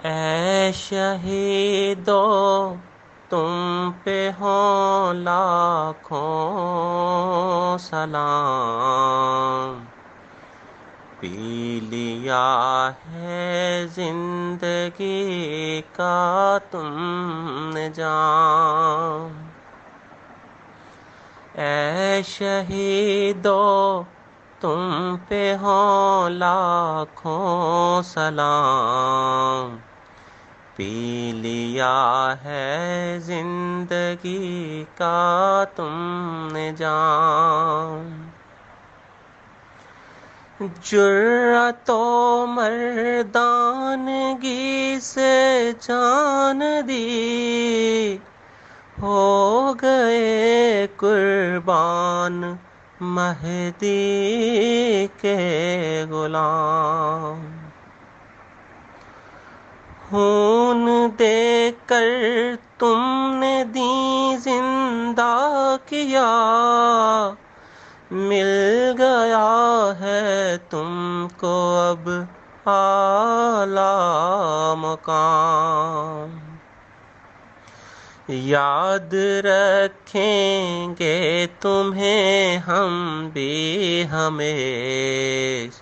اے شہیدو تم پہ ہوں لاکھوں سلام، پی لیا ہے زندگی کا تم نے جام۔ اے شہیدو تم پہ ہوں لاکھوں سلام، پی لیا ہے زندگی کا تم نے جام۔ جرأت و مردانگی سے جان دی، ہو گئے قربان مہدی کے غلام۔ خون دے کر تم نے دین زندہ کیا، مل گیا ہے تم کو اب اعلیٰ مقام۔ یاد رکھیں گے تمہیں ہم بھی ہمیش،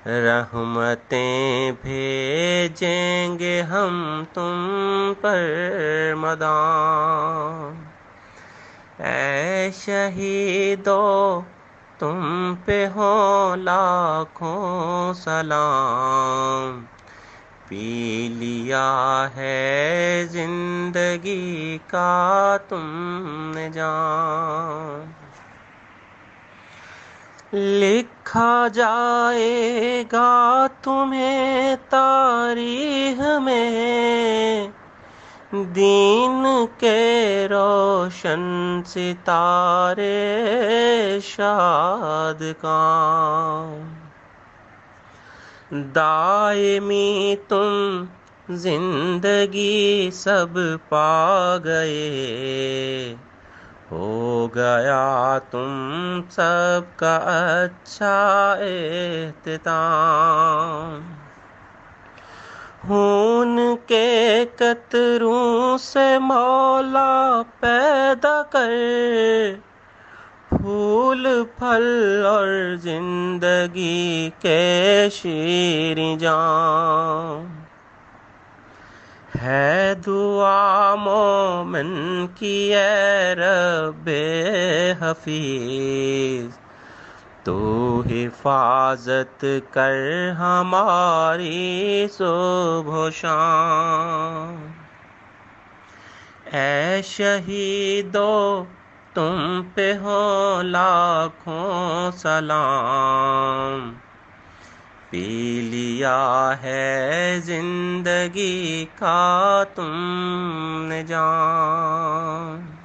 رحمتیں بھیجیں گے ہم تم پر مدام۔ اے شہیدو تم پہ ہوں لاکھوں سلام، پی لیا ہے زندگی کا تم نے جام۔ لکھا جائے گا تمہیں تاریخ میں، دین کے روشن ستارے شاد کام۔ دائمی تم زندگی سب پا گئے، ہو گیا تم سب کا اچھا اختتام۔ خون کے قطروں سے مولا پیدا کر، پھول پھل اور زندگی کے شیریں جام۔ ہے دعا مومن کی اے رب حفیظ، تو حفاظت کر ہماری صبح و شام۔ اے شہیدو تم پہ ہوں لاکھوں سلام، پی لیا ہے زندگی کا تم نے جام۔